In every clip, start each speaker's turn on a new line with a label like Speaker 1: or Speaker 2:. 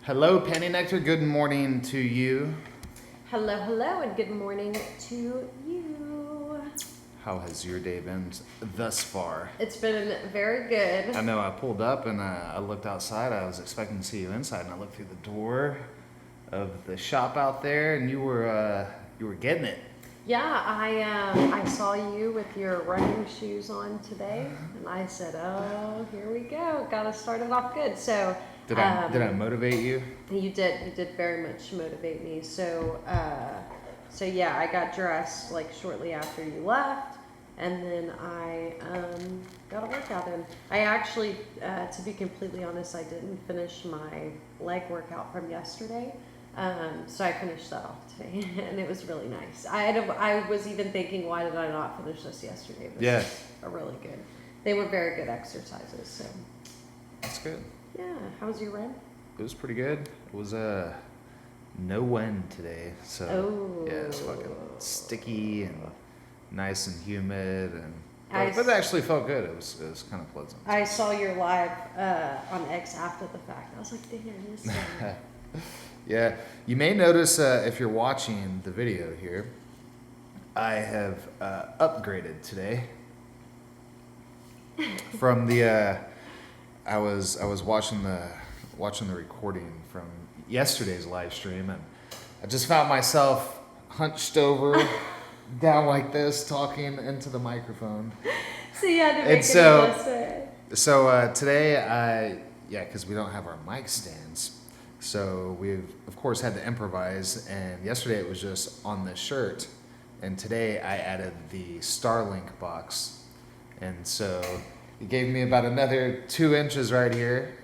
Speaker 1: Hello, Penny Nectar. Good morning to you.
Speaker 2: Hello, and good morning to you.
Speaker 1: How has your day been thus far?
Speaker 2: It's been very good.
Speaker 1: I know I pulled up and I looked outside. I was expecting to see you inside, and I looked through the door of the shop out there, and you were getting it.
Speaker 2: Yeah, I saw you with your running shoes on today, and I said, "Oh, here we go. Got to start it off good." So
Speaker 1: Did I motivate you?
Speaker 2: You did very much motivate me. So yeah, I got dressed like shortly after you left, and then I got a workout in. I actually, to be completely honest, I didn't finish my leg workout from yesterday. So I finished that off today, and it was really nice. I was even thinking, why did I not finish this yesterday? This is a really good. They were very good exercises. So
Speaker 1: that's good.
Speaker 2: Yeah, how was your run?
Speaker 1: It was pretty good. It was no wind today, so yeah, it's fucking sticky and nice and humid, and but it actually felt good. It was kind of pleasant.
Speaker 2: I saw your live on X after the fact. I was like, dang, I missed that.
Speaker 1: Yeah, you may notice if you're watching the video here, I have upgraded today from the. I was watching the recording from yesterday's live stream, and I just found myself hunched over, down like this, talking into the microphone.
Speaker 2: So you had to make an adjustment.
Speaker 1: So today, because we don't have our mic stands. So we've, of course, had to improvise, and yesterday it was just on the shirt, and today I added the Starlink box, and so it gave me about another 2 inches right here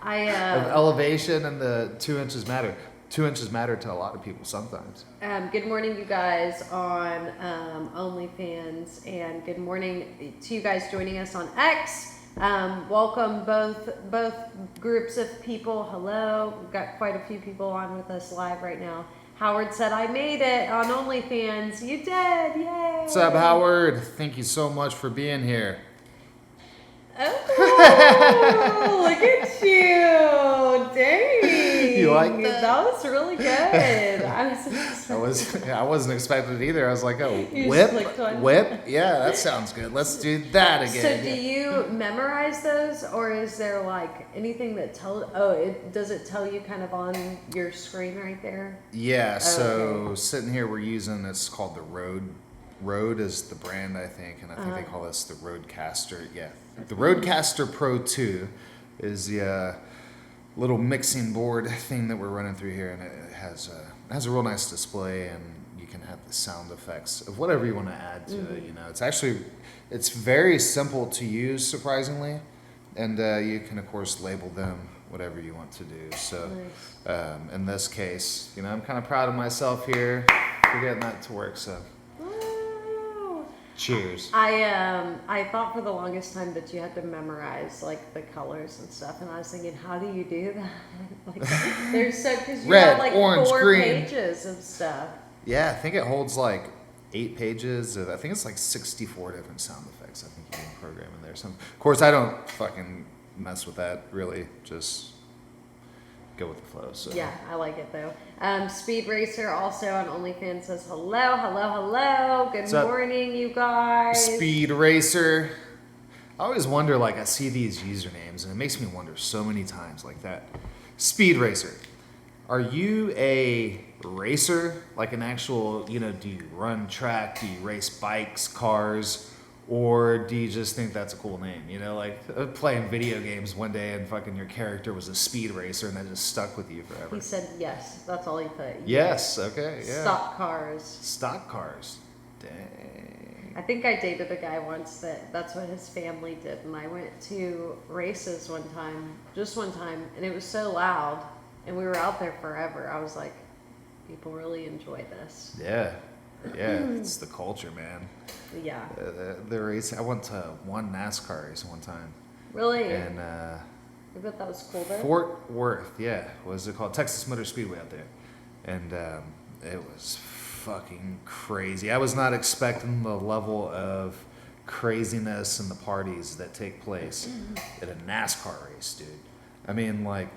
Speaker 1: of elevation, and the 2 inches matter. 2 inches matter to a lot of people sometimes.
Speaker 2: Good morning, you guys on OnlyFans, and good morning to you guys joining us on X. Welcome both groups of people. Hello. We've got quite a few people on with us live right now. Howard said, I made it on OnlyFans. You did. Yay.
Speaker 1: What's up, Howard? Thank you so much for being here.
Speaker 2: Oh, look at you. Dang.
Speaker 1: You like that?
Speaker 2: That was really good.
Speaker 1: I wasn't expecting it either. I was like, oh, whip. Yeah, that sounds good. Let's do that again.
Speaker 2: So do you memorize those, or is there like anything that does it tell you kind of on your screen right there?
Speaker 1: Yeah, so sitting here we're using, it's called the Rode. Rode is the brand, I think, and I think they call this the Rodecaster. Yeah, the Rodecaster Pro 2 is the little mixing board thing that we're running through here, and it has a real nice display, and you can have the sound effects of whatever you want to add to it. You know, it's very simple to use, surprisingly, and you can of course label them whatever you want to do. So in this case, you know, I'm kind of proud of myself here for getting that to work. So. Cheers.
Speaker 2: I thought for the longest time that you had to memorize like the colors and stuff, and I was thinking, how do you do that? Like, there's because you have like
Speaker 1: orange,
Speaker 2: 4
Speaker 1: green.
Speaker 2: pages of stuff.
Speaker 1: Yeah, I think it holds like 8 pages of. I think it's like 64 different sound effects. I think you can program in there. Of course, I don't fucking mess with that. Really, just go with the flow. So.
Speaker 2: Yeah, I like it though. Speed Racer also on OnlyFans says hello. Good morning, you guys.
Speaker 1: Speed Racer. I always wonder, like, I see these usernames, and it makes me wonder so many times, like that. Speed Racer. Are you a racer? Like an actual, you know, do you run track? Do you race bikes, cars? Or do you just think that's a cool name? You know, like playing video games one day and fucking your character was a speed racer and that just stuck with you forever.
Speaker 2: He said yes. That's all he put.
Speaker 1: Yes. Okay. Yeah.
Speaker 2: Stock cars.
Speaker 1: Stock cars. Dang.
Speaker 2: I think I dated a guy once that's what his family did, and I went to races just one time, and it was so loud, and we were out there forever. I was like, people really enjoy this.
Speaker 1: Yeah. Yeah, it's the culture, man.
Speaker 2: Yeah.
Speaker 1: The race. I went to one NASCAR race one time.
Speaker 2: Really?
Speaker 1: And
Speaker 2: I bet that was cool though.
Speaker 1: Fort Worth, yeah. What was it called? Texas Motor Speedway out there. And it was fucking crazy. I was not expecting the level of craziness and the parties that take place at a NASCAR race, dude. I mean, like,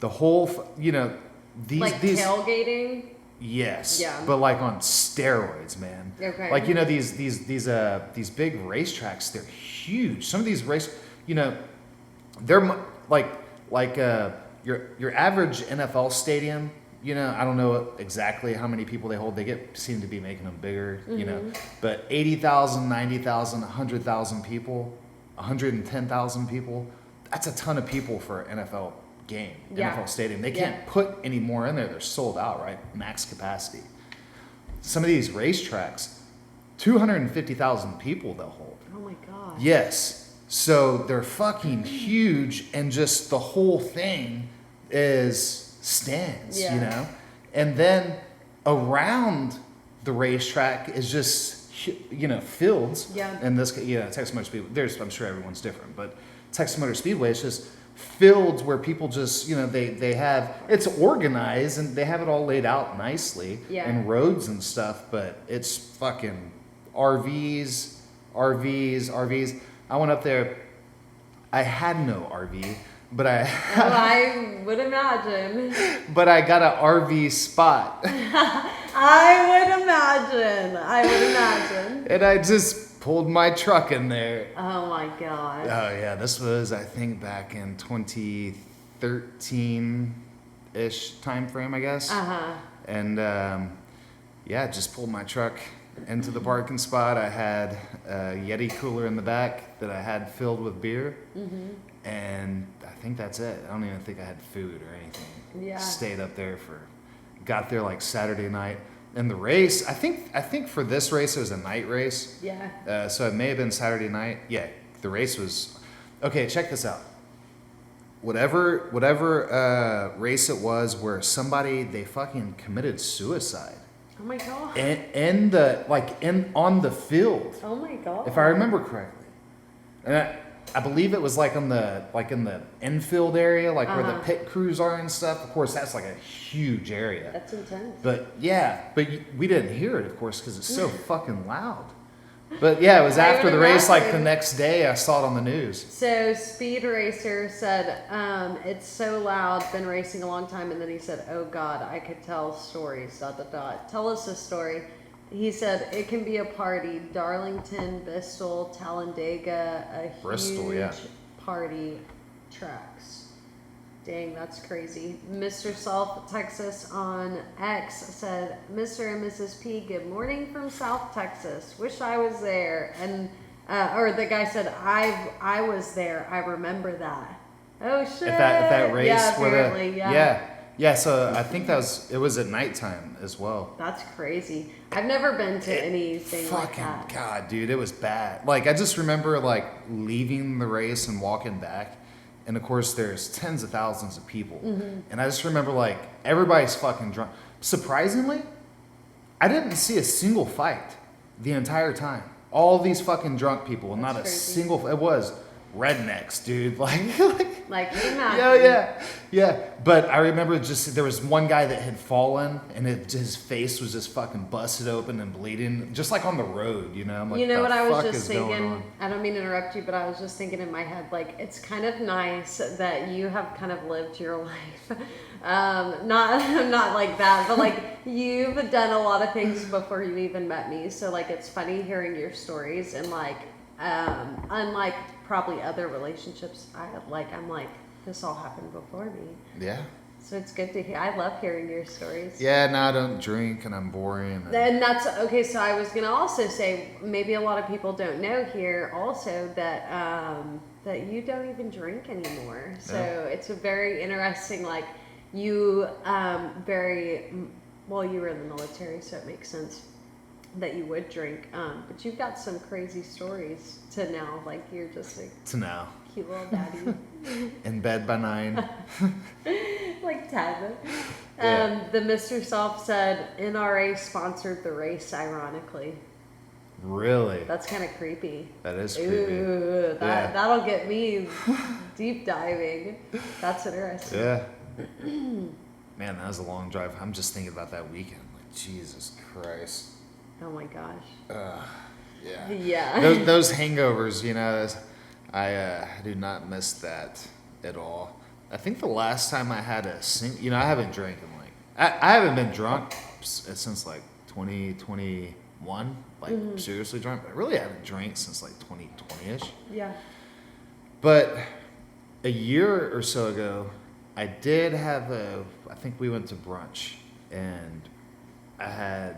Speaker 1: the whole, these
Speaker 2: Like
Speaker 1: these
Speaker 2: tailgating?
Speaker 1: yes,
Speaker 2: Yeah.
Speaker 1: but like on steroids, man.
Speaker 2: Okay.
Speaker 1: Like these big racetracks, they're huge. Some of these they're your average NFL stadium. I don't know exactly how many people they hold. They seem to be making them bigger. But 80,000, 90,000, 100,000 people, 110,000 people. That's a ton of people for an NFL game,
Speaker 2: Yeah.
Speaker 1: NFL stadium. They
Speaker 2: Yeah.
Speaker 1: can't put any more in there. They're sold out, right? Max capacity. Some of these racetracks, 250,000 people they'll hold.
Speaker 2: Oh my gosh.
Speaker 1: Yes. So they're fucking huge, and just the whole thing is stands,
Speaker 2: Yeah.
Speaker 1: And then around the racetrack is just, fields.
Speaker 2: Yeah.
Speaker 1: And this, Texas Motor Speedway, I'm sure everyone's different, but Texas Motor Speedway is just fields where people just, they have, it's organized and they have it all laid out nicely.
Speaker 2: Yeah.
Speaker 1: And roads and stuff, but it's fucking RVs. I went up there. I had no RV, but
Speaker 2: I would imagine.
Speaker 1: but I got an RV spot.
Speaker 2: I would imagine.
Speaker 1: And I just pulled my truck in there.
Speaker 2: Oh my god.
Speaker 1: Oh yeah, this was, I think, back in 2013-ish time frame, I guess.
Speaker 2: Uh-huh.
Speaker 1: And just pulled my truck into the parking spot. I had a Yeti cooler in the back that I had filled with beer. And I think that's it. I don't even think I had food or anything.
Speaker 2: Yeah.
Speaker 1: Stayed up there got there like Saturday night. And the race, I think for this race it was a night race.
Speaker 2: Yeah.
Speaker 1: So it may have been Saturday night. Yeah, the race was, okay, check this out. Whatever race it was where they fucking committed suicide.
Speaker 2: Oh my god.
Speaker 1: On the field.
Speaker 2: Oh my god.
Speaker 1: If I remember correctly. And I believe it was in the infield area, where the pit crews are and stuff. Of course, that's like a huge area.
Speaker 2: That's intense.
Speaker 1: But we didn't hear it, of course, because it's so fucking loud. But yeah, it was
Speaker 2: I
Speaker 1: after
Speaker 2: would
Speaker 1: the race, the
Speaker 2: imagine.
Speaker 1: next day I saw it on the news.
Speaker 2: So Speed Racer said, it's so loud, been racing a long time, and then he said, oh god, I could tell stories, ... Tell us a story. He said it can be a party. Darlington, Bristol, Talladega,
Speaker 1: Bristol,
Speaker 2: huge
Speaker 1: yeah.
Speaker 2: party tracks. Dang, that's crazy. Mr. South Texas on X said, Mr. and Mrs. P, good morning from South Texas. Wish I was there. And or the guy said, I was there. I remember that. Oh shit.
Speaker 1: At that race,
Speaker 2: yeah, apparently,
Speaker 1: yeah. So I think it was at nighttime as well.
Speaker 2: That's crazy. I've never been to anything like that.
Speaker 1: Fucking God, dude, it was bad. I just remember leaving the race and walking back, and of course there's tens of thousands of people, and I just remember everybody's fucking drunk. Surprisingly, I didn't see a single fight the entire time. All these fucking drunk people, and not a
Speaker 2: crazy.
Speaker 1: single. It was rednecks, dude. Yeah. But I remember there was one guy that had fallen, and his face was just fucking busted open and bleeding, just on the road, I'm like,
Speaker 2: you know what I was
Speaker 1: fuck
Speaker 2: just
Speaker 1: is going
Speaker 2: thinking?
Speaker 1: on?
Speaker 2: I don't mean to interrupt you, but I was just thinking in my head, it's kind of nice that you have kind of lived your life. Not like that, but you've done a lot of things before you even met me. So it's funny hearing your stories, and unlike probably other relationships I have, I'm this all happened before me.
Speaker 1: Yeah.
Speaker 2: So it's good to hear. I love hearing your stories.
Speaker 1: Yeah, no, I don't drink, and I'm boring.
Speaker 2: And that's okay. So I was gonna also say maybe a lot of people don't know here also that that you don't even drink anymore. So it's a very interesting. You well, you were in the military, so it makes sense that you would drink. But you've got some crazy stories to now. You're just
Speaker 1: to now.
Speaker 2: Cute little daddy.
Speaker 1: In bed by 9.
Speaker 2: 10.
Speaker 1: Yeah.
Speaker 2: The Mr. Soft said NRA sponsored the race, ironically.
Speaker 1: Really?
Speaker 2: That's kind of creepy.
Speaker 1: That is creepy.
Speaker 2: Ooh, that'll get me deep diving. That's interesting.
Speaker 1: Yeah. Man, that was a long drive. I'm just thinking about that weekend. Jesus Christ.
Speaker 2: Oh my gosh.
Speaker 1: Yeah.
Speaker 2: Yeah.
Speaker 1: Those hangovers, I do not miss that at all. I think the last time I had I haven't drank in I haven't been drunk since like 2021, like seriously drunk. But I really haven't drank since like 2020-ish.
Speaker 2: Yeah.
Speaker 1: But a year or so ago, I did have I think we went to brunch and I had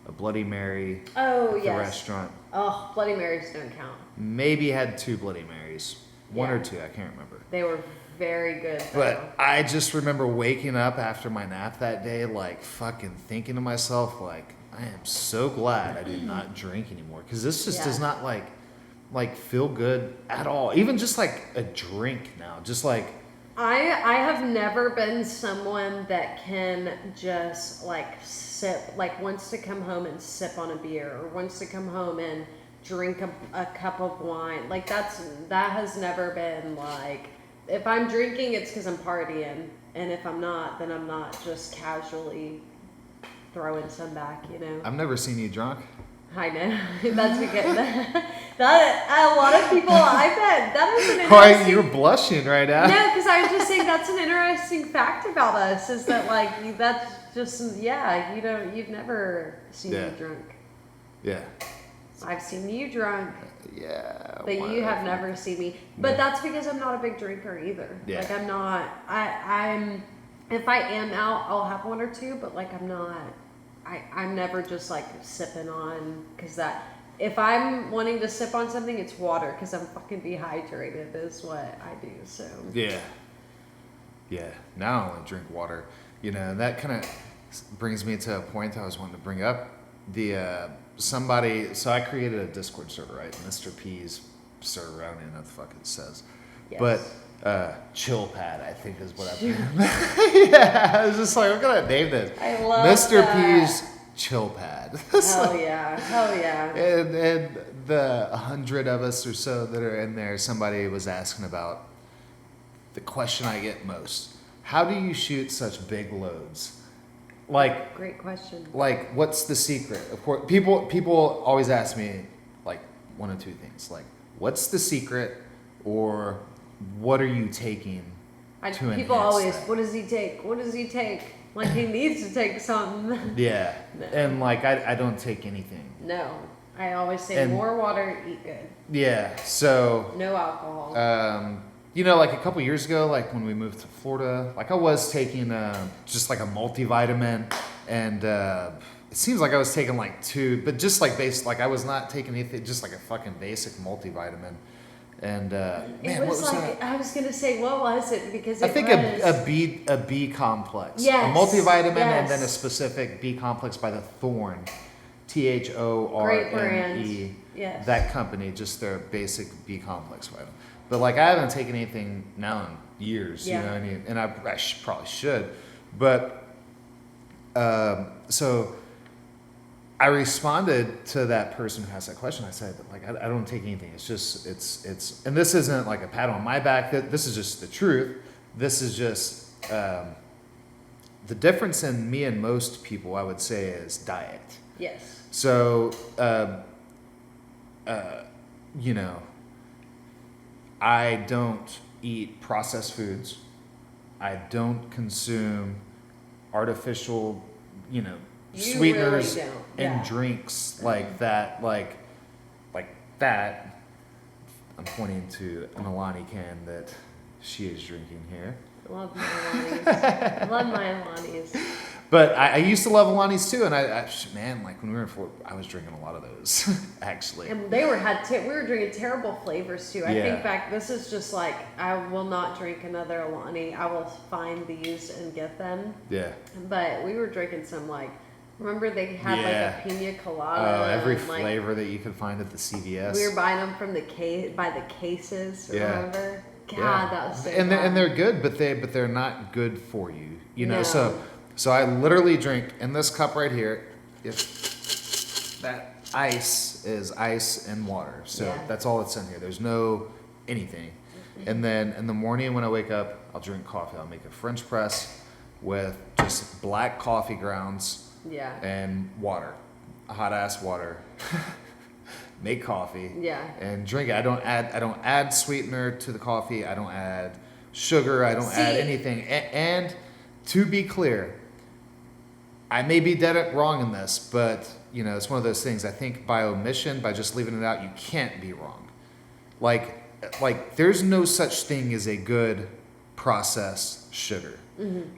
Speaker 1: a Bloody Mary
Speaker 2: Oh,
Speaker 1: at the
Speaker 2: yes.
Speaker 1: restaurant.
Speaker 2: Oh, Bloody Marys don't count.
Speaker 1: Maybe had 2 Bloody Marys. One
Speaker 2: Yeah.
Speaker 1: or 2, I can't remember.
Speaker 2: They were very good, though.
Speaker 1: But I just remember waking up after my nap that day, like fucking thinking to myself, like, I am so glad I did not drink anymore. Because this just does not like feel good at all. Even just like a drink now. Just like,
Speaker 2: I have never been someone that can just like sip, like wants to come home and sip on a beer or wants to come home and drink a cup of wine. Like that has never been like, if I'm drinking, it's because I'm partying. And if I'm not, then I'm not just casually throwing some back, you know?
Speaker 1: I've never seen you drunk.
Speaker 2: I know. That's because that a lot of people, I bet that is an
Speaker 1: Why,
Speaker 2: interesting...
Speaker 1: you're blushing right now.
Speaker 2: No, because I was just saying that's an interesting fact about us is that like that's just you've never seen me drunk.
Speaker 1: Yeah.
Speaker 2: I've seen you drunk,
Speaker 1: Yeah.
Speaker 2: but you have never seen me. But that's because I'm not a big drinker either.
Speaker 1: Yeah.
Speaker 2: Like I'm not. I'm. If I am out, I'll have 1 or 2. But like I'm not. I'm never just like sipping on because that. If I'm wanting to sip on something, it's water because I'm fucking dehydrated. Is what I do. So.
Speaker 1: Yeah. Yeah. Now I only drink water. You know, that kind of brings me to a point I was wanting to bring up. So I created a Discord server, right? Mr. P's server. I don't even know what the fuck it says.
Speaker 2: Yes.
Speaker 1: But Chill Pad, I think is what I put. Yeah, I was just like, what can I name this?
Speaker 2: I love
Speaker 1: Mr.
Speaker 2: that.
Speaker 1: P's Chill Pad.
Speaker 2: Hell yeah. Hell yeah.
Speaker 1: And the 100 of us or so that are in there, somebody was asking about the question I get most. How do you shoot such big loads? Like,
Speaker 2: Great question.
Speaker 1: like, what's the secret? Of course, people always ask me, like, 1 of 2 things. Like, what's the secret, or what are you taking to
Speaker 2: People
Speaker 1: enhance
Speaker 2: always,
Speaker 1: that?
Speaker 2: what does he take? What does he take? Like he needs to take something.
Speaker 1: Yeah,
Speaker 2: No.
Speaker 1: and like, I don't take anything.
Speaker 2: No. I always say
Speaker 1: And-
Speaker 2: more water, eat good.
Speaker 1: Yeah, so,
Speaker 2: No alcohol.
Speaker 1: like a couple years ago, like when we moved to Florida, like I was taking just like a multivitamin, and it seems like I was taking like 2, but just like like I was not taking anything, just like a fucking basic multivitamin. And man,
Speaker 2: it
Speaker 1: what
Speaker 2: was
Speaker 1: was
Speaker 2: like,
Speaker 1: that?
Speaker 2: I was going to say, what was it? Because
Speaker 1: I
Speaker 2: it
Speaker 1: think
Speaker 2: was...
Speaker 1: a B complex.
Speaker 2: Yes,
Speaker 1: A multivitamin and
Speaker 2: yes.
Speaker 1: then a specific B complex by the Thorn. THORNE.
Speaker 2: Great brand. Yes.
Speaker 1: That company, just their basic B complex vitamin. But like I haven't taken anything now in years,
Speaker 2: Yeah.
Speaker 1: you know, and I probably should. But so I responded to that person who asked that question. I said, like, I don't take anything. It's just, it's, and this isn't like a pat on my back. This is just the truth. This is just, the difference in me and most people, I would say, is diet.
Speaker 2: Yes.
Speaker 1: So, I don't eat processed foods. I don't consume artificial,
Speaker 2: You
Speaker 1: sweeteners
Speaker 2: really don't.
Speaker 1: and
Speaker 2: Yeah.
Speaker 1: drinks like that, like that. I'm pointing to an Alani can that she is drinking here.
Speaker 2: Love my Alani's. Love my Alani's.
Speaker 1: But I used to love Alani's too, and man, like when we were in Fort, I was drinking a lot of those, actually.
Speaker 2: And they we were drinking terrible flavors too. I
Speaker 1: Yeah.
Speaker 2: think back, this is just like, I will not drink another Alani. I will find these and get them.
Speaker 1: Yeah.
Speaker 2: But we were drinking some like, remember they had like a pina colada.
Speaker 1: Oh, every
Speaker 2: and, like,
Speaker 1: flavor that you could find at the CVS.
Speaker 2: we were buying them from by the cases.
Speaker 1: Yeah.
Speaker 2: Remember? God, that was so
Speaker 1: and
Speaker 2: fun.
Speaker 1: they're good, but they're not good for you. You know,
Speaker 2: No.
Speaker 1: so I literally drink in this cup right here. If that ice is ice and water, so
Speaker 2: Yeah.
Speaker 1: that's all that's in here. There's no anything. And then in the morning when I wake up, I'll drink coffee. I'll make a French press with just black coffee grounds
Speaker 2: Yeah.
Speaker 1: and water, hot ass water. Make coffee.
Speaker 2: Yeah.
Speaker 1: And drink it. I don't add sweetener to the coffee. I don't add sugar. I don't add
Speaker 2: See-
Speaker 1: anything. And to be clear, I may be dead wrong in this, but you know, it's one of those things. I think by omission, by just leaving it out, you can't be wrong. Like there's no such thing as a good processed sugar.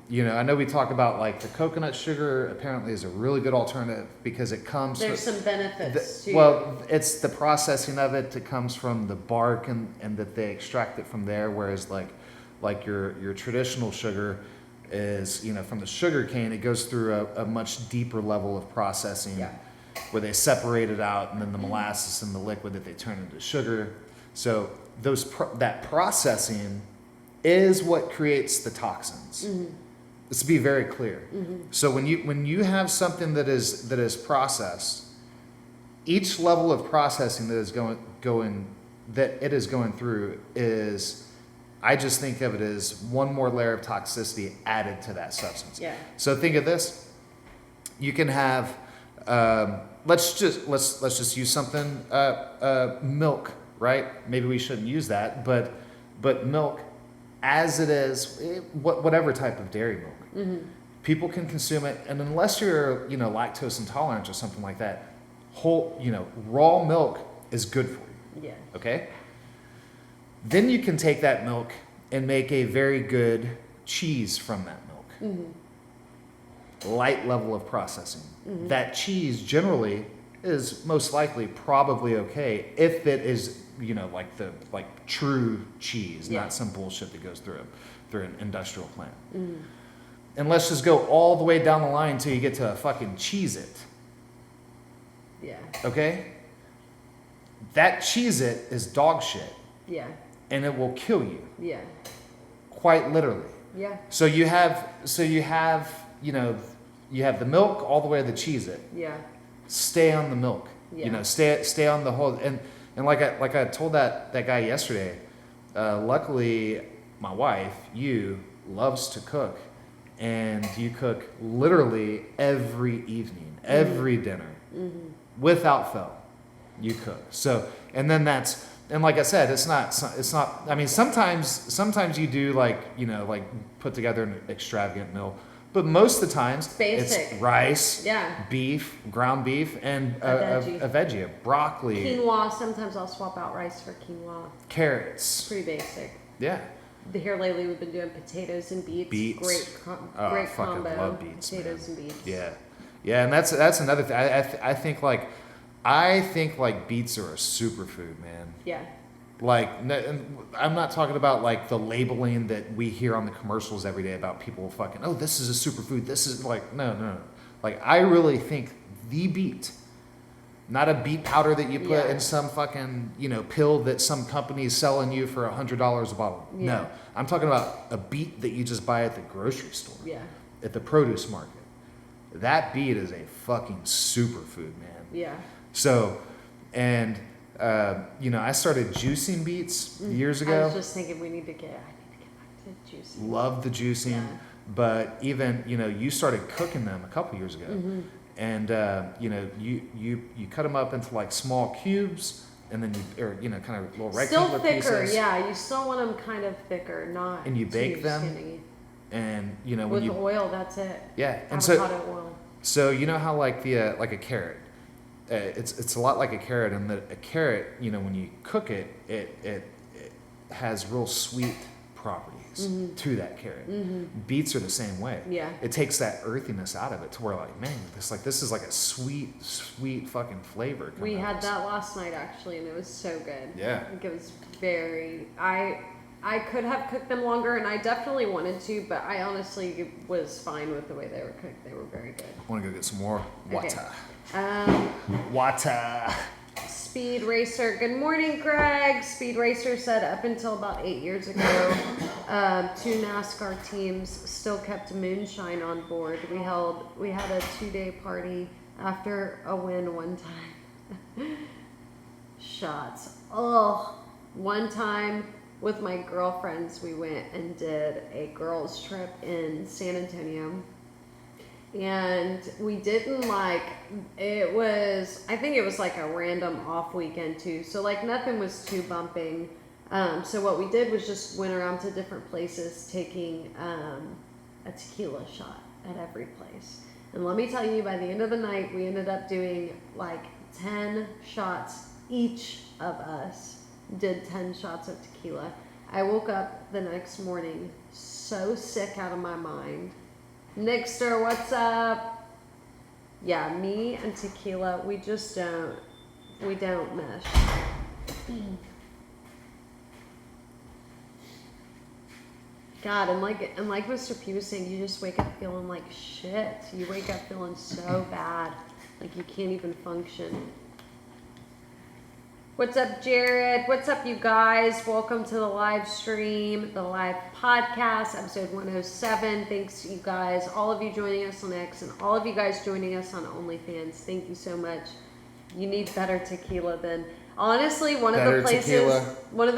Speaker 1: You know, I know we talk about like the coconut sugar apparently is a really good alternative because it comes.
Speaker 2: There's some benefits too.
Speaker 1: Well, it's the processing of it that comes from the bark and that they extract it from there. Whereas like your traditional sugar is, you know, from the sugar cane, it goes through a much deeper level of processing.
Speaker 2: Yeah.
Speaker 1: Where they separate it out and then the molasses and the liquid that they turn into sugar. So that processing is what creates the toxins. Let's be very clear. So when you have something that is processed, each level of processing that is going through is, I just think of it as one more layer of toxicity added to that substance.
Speaker 2: Yeah.
Speaker 1: So think of this: you can have, let's just use something, milk, right? Maybe we shouldn't use that, but milk, as it is, whatever type of dairy milk, people can consume it, and unless you're, you know, lactose intolerant or something like that, raw milk is good for you.
Speaker 2: Yeah.
Speaker 1: Okay. Then you can take that milk and make a very good cheese from that milk. Light level of processing. That cheese generally is most likely probably okay if it is, you know, like true cheese,
Speaker 2: Yeah.
Speaker 1: not some bullshit that goes through an industrial plant. And let's just go all the way down the line until you get to a fucking Cheez-It.
Speaker 2: Yeah.
Speaker 1: Okay? That Cheez-It is dog shit.
Speaker 2: Yeah.
Speaker 1: And it will kill you.
Speaker 2: Yeah.
Speaker 1: Quite literally.
Speaker 2: Yeah.
Speaker 1: So you have, you know, you have the milk all the way to the Cheez-It.
Speaker 2: Yeah.
Speaker 1: Stay on the milk.
Speaker 2: Yeah.
Speaker 1: You know, stay on the whole. And like I told that guy yesterday, luckily my wife, loves to cook. And you cook literally every evening, every dinner, without fail. You cook. So, and then and like I said, it's not, I mean, sometimes you do like, you know, like put together an extravagant meal, but most of the times
Speaker 2: Basic.
Speaker 1: it's rice,
Speaker 2: Yeah.
Speaker 1: beef, ground beef, and
Speaker 2: A veggie.
Speaker 1: a veggie, broccoli,
Speaker 2: Quinoa. Sometimes I'll swap out rice for quinoa.
Speaker 1: carrots.
Speaker 2: Pretty basic.
Speaker 1: Yeah.
Speaker 2: Here lately, we've been doing potatoes and beets.
Speaker 1: Beets.
Speaker 2: Great
Speaker 1: I fucking
Speaker 2: combo.
Speaker 1: love beets,
Speaker 2: Potatoes
Speaker 1: man.
Speaker 2: and beets.
Speaker 1: Yeah, and that's another thing. I think like beets are a superfood, man.
Speaker 2: Yeah.
Speaker 1: Like, and I'm not talking about like the labeling that we hear on the commercials every day about people fucking, oh, this is a superfood. This is like, no. Like, I really think the beet, not a beet powder that you put
Speaker 2: Yeah.
Speaker 1: in some fucking, you know, pill that some company is selling you for $100 a bottle.
Speaker 2: Yeah.
Speaker 1: No, I'm talking about a beet that you just buy at the grocery store,
Speaker 2: Yeah.
Speaker 1: at the produce market. That beet is a fucking superfood, man.
Speaker 2: Yeah.
Speaker 1: So, and you know, I started juicing beets years ago.
Speaker 2: I was just thinking I need to get back to juicing.
Speaker 1: Love the juicing,
Speaker 2: Yeah.
Speaker 1: but even, you know, you started cooking them a couple years ago, and you know, you cut them up into like small cubes, and then you know, kind of little rectangular
Speaker 2: Still thicker,
Speaker 1: pieces.
Speaker 2: yeah. You still want them kind of thicker, not
Speaker 1: And you bake
Speaker 2: too
Speaker 1: them,
Speaker 2: skinny.
Speaker 1: And you know,
Speaker 2: With
Speaker 1: when you
Speaker 2: oil, that's it.
Speaker 1: yeah, and
Speaker 2: Avocado oil.
Speaker 1: so you know how like like a carrot. It's a lot like a carrot, and a carrot, you know, when you cook it, it has real sweet properties to that carrot. Beets are the same way.
Speaker 2: Yeah.
Speaker 1: It takes that earthiness out of it to where like, man, this is like a sweet fucking flavor.
Speaker 2: We
Speaker 1: coming out
Speaker 2: had
Speaker 1: of
Speaker 2: that last night actually, and it was so good.
Speaker 1: Yeah.
Speaker 2: Like, it was very. I could have cooked them longer, and I definitely wanted to, but I honestly was fine with the way they were cooked. They were very good.
Speaker 1: I want to go get some more water.
Speaker 2: Okay.
Speaker 1: Water.
Speaker 2: Speed Racer. Good morning, Greg. Speed Racer said up until about 8 years ago, 2 NASCAR teams still kept moonshine on board. We had a 2-day party after a win one time. Shots. Oh, one time with my girlfriends, we went and did a girls trip in San Antonio. And we didn't I think it was like a random off weekend too. So like nothing was too bumping. So what we did was just went around to different places taking a tequila shot at every place. And let me tell you, by the end of the night, we ended up doing like 10 shots. Each of us did 10 shots of tequila. I woke up the next morning so sick out of my mind. Nixter, what's up? Yeah, me and tequila, we don't mesh. God, and like Mr. P was saying, you just wake up feeling like shit. You wake up feeling so bad, like you can't even function. What's up, Jared? What's up, you guys? Welcome to the live stream, the live podcast, episode 107. Thanks, you guys, all of you joining us on X and all of you guys joining us on OnlyFans. Thank you so much. You need better tequila than... Honestly, one of the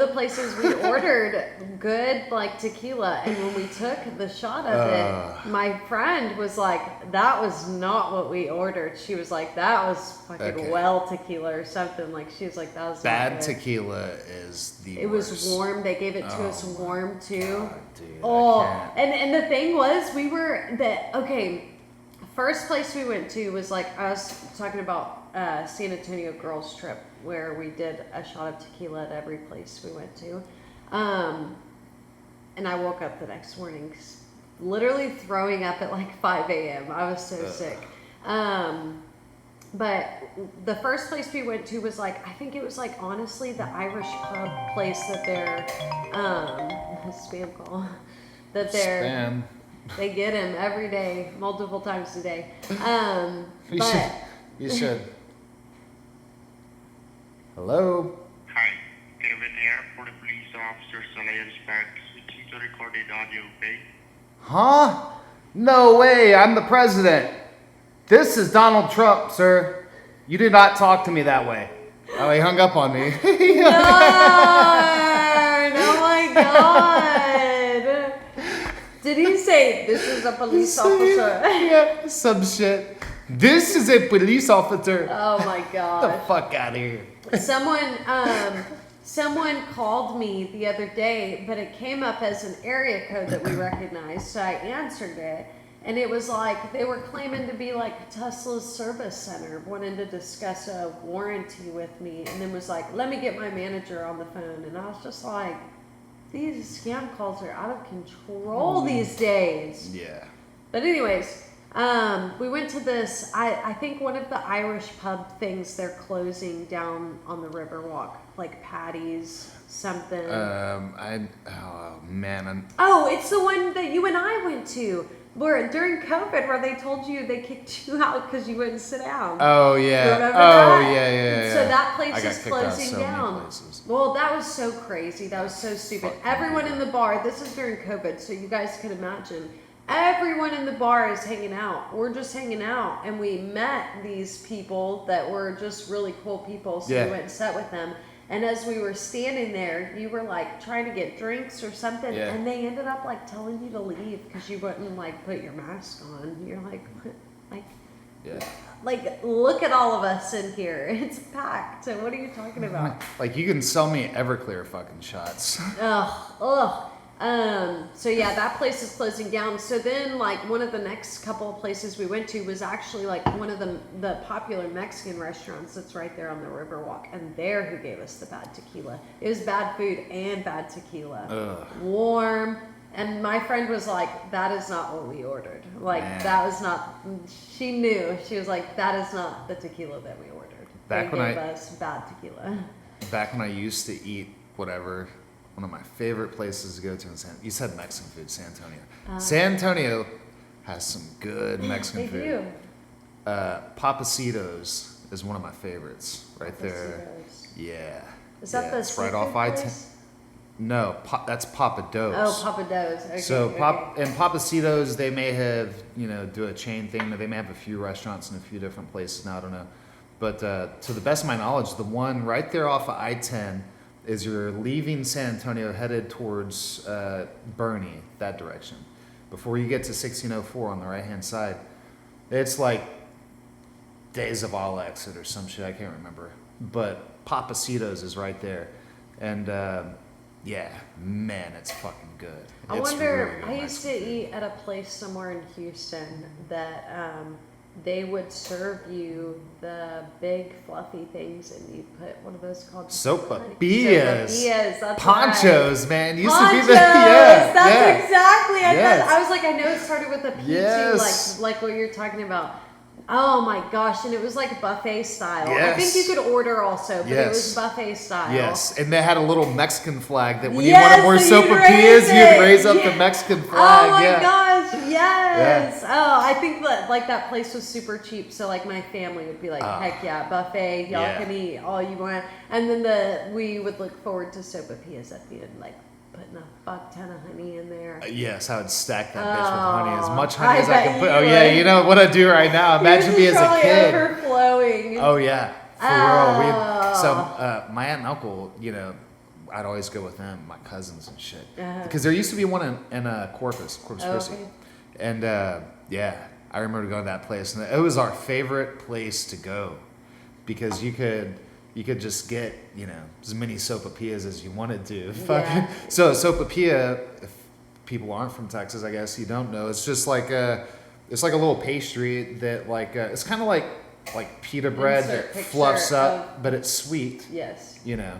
Speaker 2: places we ordered good like tequila, and when we took the shot of it, my friend was like, "That was not what we ordered." She was like, "That was fucking well tequila or something." Like she was like, "That was
Speaker 1: bad
Speaker 2: not good."
Speaker 1: Tequila is the
Speaker 2: It
Speaker 1: worst.
Speaker 2: was warm. They gave it to us warm too.
Speaker 1: God, dude,
Speaker 2: and the thing was, first place we went to was like I was talking about San Antonio girls trip, where we did a shot of tequila at every place we went to. And I woke up the next morning literally throwing up at like 5 a.m. I was so sick. But the first place we went to was like, I think it was like honestly the Irish pub place that they're, spam call, that they're,
Speaker 1: Spam.
Speaker 2: They get him every day, multiple times a day.
Speaker 1: You should. Hello?
Speaker 3: Hi, Kevin here for the police officer's alliance back switching to recorded audio, okay?
Speaker 1: Huh? No way, I'm the president. This is Donald Trump, sir. You do not talk to me that way. Oh, he hung up on me.
Speaker 2: No! Oh my God! Did he say, "This is a police officer"?
Speaker 1: Yeah, some shit. This is a police officer.
Speaker 2: Oh my
Speaker 1: Get
Speaker 2: God.
Speaker 1: the fuck out of here.
Speaker 2: Someone called me the other day, but it came up as an area code that we recognized, so I answered it. And it was like, they were claiming to be like Tesla's service center, wanting to discuss a warranty with me, and then was like, "Let me get my manager on the phone." And I was just like, these scam calls are out of control these days.
Speaker 1: Yeah.
Speaker 2: But anyways, we went to this, I think one of the Irish pub things, they're closing down on the Riverwalk, like Patty's something. It's the one that you and I went to, where during COVID, where they told you they kicked you out because you wouldn't sit down.
Speaker 1: Oh yeah.
Speaker 2: Remember that?
Speaker 1: Yeah.
Speaker 2: So that place
Speaker 1: I got
Speaker 2: is
Speaker 1: kicked out
Speaker 2: closing
Speaker 1: so many
Speaker 2: down.
Speaker 1: places.
Speaker 2: Well, that was so crazy. That was so stupid.
Speaker 1: Fucking
Speaker 2: Everyone in the bar, this is during COVID, so you guys can imagine. Everyone in the bar is hanging out. We're just hanging out, and we met these people that were just really cool people, so we went and sat with them. And as we were standing there, you were like trying to get drinks or something, and they ended up like telling you to leave because you wouldn't like put your mask on. You're like, what? Like, look at all of us in here. It's packed. So what are you talking about?
Speaker 1: Like, you can sell me Everclear fucking shots.
Speaker 2: Ugh. So yeah, that place is closing down. So then like one of the next couple of places we went to was actually like one of the popular Mexican restaurants that's right there on the Riverwalk, and they're who gave us the bad tequila. It was bad food and bad tequila.
Speaker 1: Ugh.
Speaker 2: Warm. And my friend was like, "That is not what we ordered." Like, that was not, she knew. She was like, "That is not the tequila that we ordered." They gave us bad tequila.
Speaker 1: Back when I used to eat whatever, one of my favorite places to go to in you said Mexican food, San Antonio. San Antonio has some good Mexican food. They do. Papacitos is one of my favorites right there. Yeah.
Speaker 2: Is that the
Speaker 1: it's right off I-10. No, that's Papa Do's.
Speaker 2: Oh, Papa Do's. Okay.
Speaker 1: So and Papacitos, they may have, do a chain thing. They may have a few restaurants in a few different places now. I don't know. But to the best of my knowledge, the one right there off of I-10 is you're leaving San Antonio headed towards Bernie, that direction. Before you get to 1604 on the right-hand side, it's like Days of All Exit or some shit. I can't remember. But Papacitos is right there. And Yeah, man, it's fucking good.
Speaker 2: I
Speaker 1: It's
Speaker 2: wonder,
Speaker 1: really good
Speaker 2: I used to
Speaker 1: Mexican food.
Speaker 2: eat at a place somewhere in Houston that they would serve you the big fluffy things and you put, what are those called?
Speaker 1: Sopapillas.
Speaker 2: Sopapillas, that's
Speaker 1: Ponchos,
Speaker 2: right.
Speaker 1: man. Used
Speaker 2: Ponchos,
Speaker 1: to be the yeah.
Speaker 2: that's exactly.
Speaker 1: Yes.
Speaker 2: I was like, I know it started with a P
Speaker 1: Yes.
Speaker 2: too, like what you're talking about. Oh my gosh, and it was like buffet style. I think
Speaker 1: Yes.
Speaker 2: you could order also, but it was
Speaker 1: Yes.
Speaker 2: buffet style.
Speaker 1: Yes, and they had a little Mexican flag that when
Speaker 2: Yes,
Speaker 1: you wanted more
Speaker 2: so you'd
Speaker 1: sopapillas,
Speaker 2: raise
Speaker 1: you'd
Speaker 2: it.
Speaker 1: raise up
Speaker 2: Yeah.
Speaker 1: the Mexican flag.
Speaker 2: Oh my
Speaker 1: yeah.
Speaker 2: gosh, yes. Oh, I think that like that place was super cheap, so like my family would be like, heck yeah, buffet, y'all
Speaker 1: Yeah.
Speaker 2: can eat all you want, and then we would look forward to sopapillas at the end, like putting a fuck ton of honey in there.
Speaker 1: Yes, I would stack that bitch with honey, as much
Speaker 2: I
Speaker 1: honey as I
Speaker 2: bet
Speaker 1: can put.
Speaker 2: you
Speaker 1: Oh yeah,
Speaker 2: would.
Speaker 1: you know what I do right now? Imagine
Speaker 2: Yours
Speaker 1: me
Speaker 2: is
Speaker 1: as a
Speaker 2: probably
Speaker 1: kid.
Speaker 2: overflowing.
Speaker 1: Oh yeah, for real. So
Speaker 2: Oh.
Speaker 1: my aunt and uncle, you know, I'd always go with them, my cousins and shit,
Speaker 2: Uh-huh.
Speaker 1: because there used to be one in Corpus Christi,
Speaker 2: Okay.
Speaker 1: and yeah, I remember going to that place, and it was our favorite place to go, because you could just get, you know, as many sopapillas as you wanted to.
Speaker 2: Yeah.
Speaker 1: So sopapilla, if people aren't from Texas, I guess you don't know, it's just like it's like a little pastry that like it's kind of like pita bread
Speaker 2: Insert
Speaker 1: that fluffs
Speaker 2: picture
Speaker 1: up, but it's sweet,
Speaker 2: Yes.
Speaker 1: you know.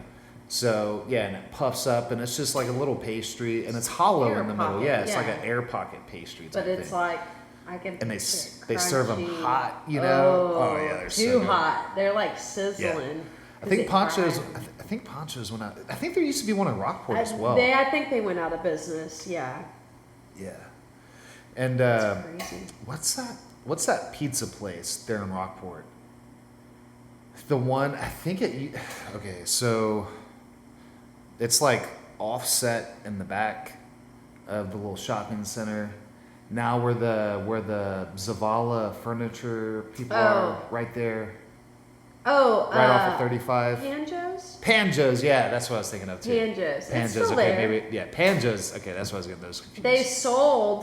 Speaker 1: So yeah, and it puffs up, and it's just like a little pastry, and it's hollow
Speaker 2: Air
Speaker 1: in the middle.
Speaker 2: pocket,
Speaker 1: Yeah, it's like
Speaker 2: yeah.
Speaker 1: an air pocket pastry type
Speaker 2: But it's
Speaker 1: thing.
Speaker 2: like I can.
Speaker 1: And they
Speaker 2: picture it
Speaker 1: they serve them
Speaker 2: crunchy.
Speaker 1: hot, you know.
Speaker 2: Oh,
Speaker 1: yeah, they're
Speaker 2: too
Speaker 1: so good.
Speaker 2: hot. They're like sizzling.
Speaker 1: I think
Speaker 2: Is it
Speaker 1: Ponchos.
Speaker 2: fried?
Speaker 1: I think Ponchos went out. I think there used to be one in Rockport as well.
Speaker 2: I think they went out of business. Yeah.
Speaker 1: Yeah. And
Speaker 2: That's crazy.
Speaker 1: what's that pizza place there in Rockport? The one I think it. Okay, so it's like offset in the back of the little shopping center. Now where the Zavala furniture people are, right there,
Speaker 2: Oh.
Speaker 1: right off of 35.
Speaker 2: Panjos.
Speaker 1: Panjos, yeah, that's what I was thinking of too.
Speaker 2: Panjos. It's
Speaker 1: Panjos,
Speaker 2: still
Speaker 1: okay,
Speaker 2: there.
Speaker 1: maybe yeah, Panjos. Okay, that's what I was getting those confused.
Speaker 2: They sold